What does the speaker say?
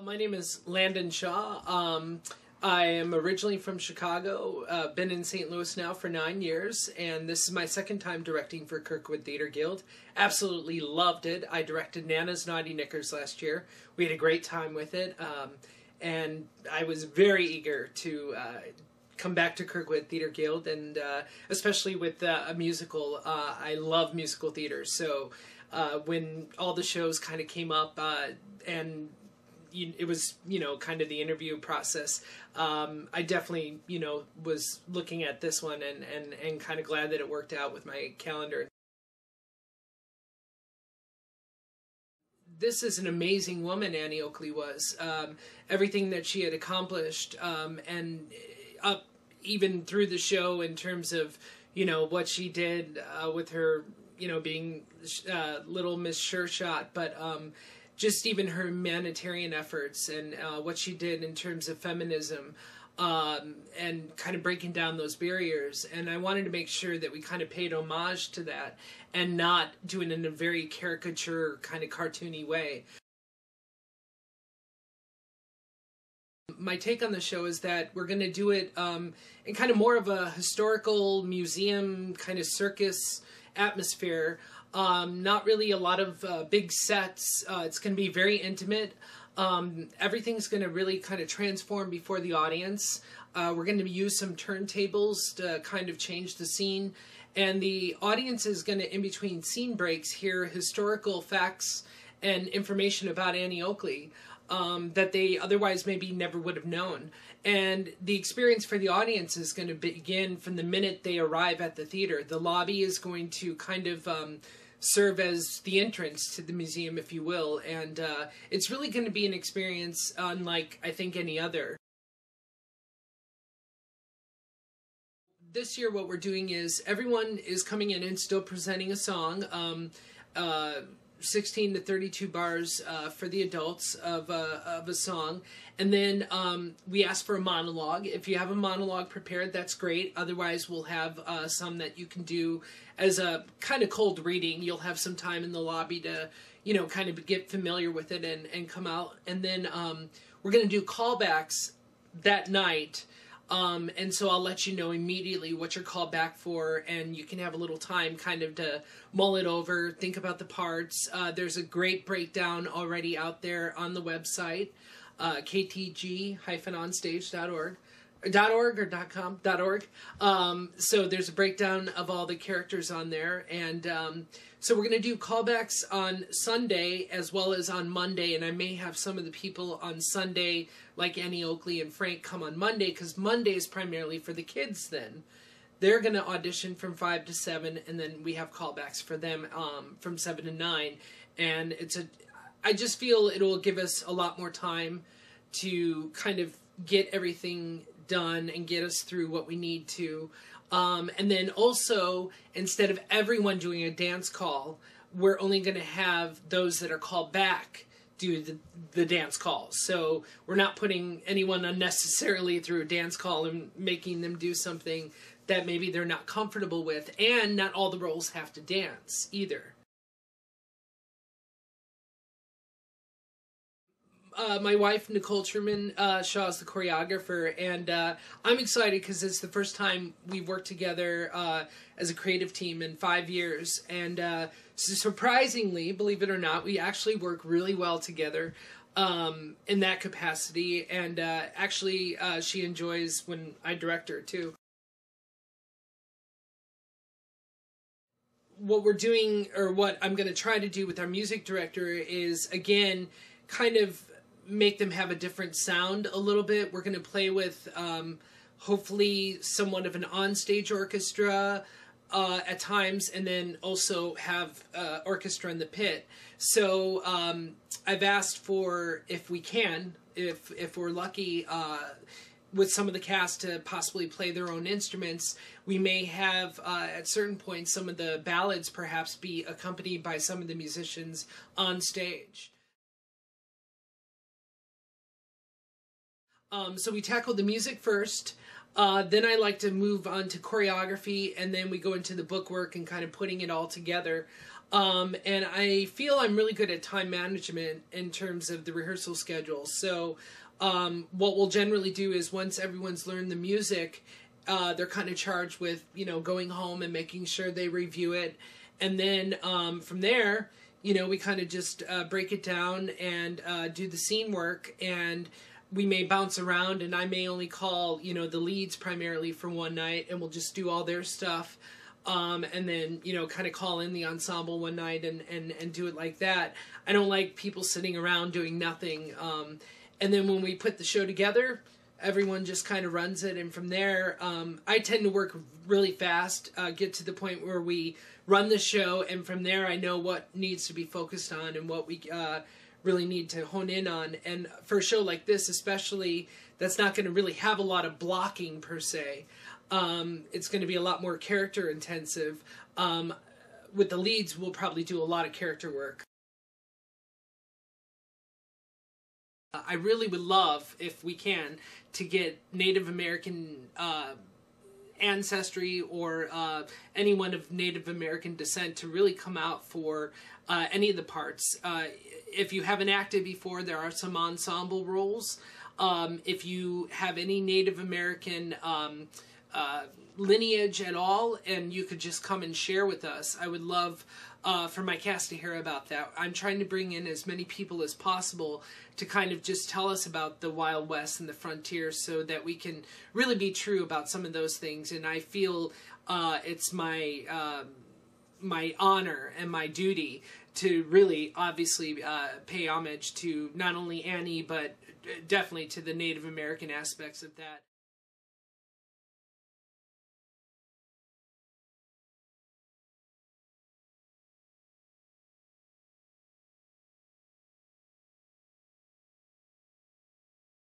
My name is Landon Shaw. I am originally from Chicago, been in St. Louis now for 9 years, and this is my second time directing for Kirkwood Theatre Guild. Absolutely loved it. I directed Nana's Naughty Knickers last year. We had a great time with it, and I was very eager to come back to Kirkwood Theatre Guild, and especially with a musical. I love musical theater, so when all the shows kind of came up and it was, kind of the interview process. I definitely, was looking at this one and kind of glad that it worked out with my calendar. This is an amazing woman, Annie Oakley was. Everything that she had accomplished, and up even through the show in terms of, what she did with her, being Little Miss Sure Shot, but just even her humanitarian efforts and what she did in terms of feminism and kind of breaking down those barriers. And I wanted to make sure that we kind of paid homage to that and not do it in a very caricature, kind of cartoony way. My take on the show is that we're going to do it in kind of more of a historical museum kind of circus atmosphere. Not really a lot of big sets. It's going to be very intimate. Everything's going to really kind of transform before the audience. We're going to use some turntables to kind of change the scene. And the audience is going to, in between scene breaks, hear historical facts and information about Annie Oakley that they otherwise maybe never would have known. And the experience for the audience is going to begin from the minute they arrive at the theater. The lobby is going to kind of serve as the entrance to the museum, if you will, and it's really going to be an experience unlike, I think, any other. This year what we're doing is everyone is coming in and still presenting a song, 16 to 32 bars for the adults of a song, and then we ask for a monologue. If you have a monologue prepared, that's great. Otherwise, we'll have some that you can do as a kind of cold reading. You'll have some time in the lobby to, kind of get familiar with it and come out. And then we're going to do callbacks that night. And so I'll let you know immediately what you're called back for, and you can have a little time kind of to mull it over, think about the parts. There's a great breakdown already out there on the website, KTG-onstage.org. .org or .com? .org. So there's a breakdown of all the characters on there, and so we're going to do callbacks on Sunday as well as on Monday, and I may have some of the people on Sunday, like Annie Oakley and Frank, come on Monday, because Monday is primarily for the kids then. They're going to audition from 5 to 7, and then we have callbacks for them from 7 to 9, and I just feel it will give us a lot more time to kind of get everything done and get us through what we need to. And then also, instead of everyone doing a dance call, we're only going to have those that are called back do the dance calls. So we're not putting anyone unnecessarily through a dance call and making them do something that maybe they're not comfortable with. And not all the roles have to dance either. My wife, Nicole Truman Shaw, is the choreographer, and I'm excited because it's the first time we've worked together as a creative team in 5 years, and surprisingly, believe it or not, we actually work really well together in that capacity, and actually she enjoys when I direct her too. What we're doing, or what I'm going to try to do with our music director, is again kind of make them have a different sound a little bit. We're going to play with hopefully somewhat of an onstage orchestra at times, and then also have orchestra in the pit. So I've asked for, if we can, if we're lucky, with some of the cast to possibly play their own instruments. We may have at certain points some of the ballads perhaps be accompanied by some of the musicians on stage. So we tackle the music first, then I like to move on to choreography, and then we go into the bookwork and kind of putting it all together. And I feel I'm really good at time management in terms of the rehearsal schedule. So what we'll generally do is once everyone's learned the music, they're kind of charged with, going home and making sure they review it. And then from there, we kind of just break it down and do the scene work. And we may bounce around, and I may only call, the leads primarily for one night, and we'll just do all their stuff. And then, kind of call in the ensemble one night and do it like that. I don't like people sitting around doing nothing. And then when we put the show together, everyone just kind of runs it. And from there, I tend to work really fast, get to the point where we run the show. And from there, I know what needs to be focused on and what we really need to hone in on. And for a show like this, especially, that's not going to really have a lot of blocking per se. It's going to be a lot more character intensive. With the leads, we'll probably do a lot of character work. I really would love, if we can, to get Native American ancestry or anyone of Native American descent to really come out for any of the parts. If you haven't acted before, there are some ensemble roles. If you have any Native American lineage at all, and you could just come and share with us, I would love for my cast to hear about that. I'm trying to bring in as many people as possible to kind of just tell us about the Wild West and the frontier so that we can really be true about some of those things. And I feel it's my my honor and my duty to really obviously pay homage to not only Annie, but definitely to the Native American aspects of that.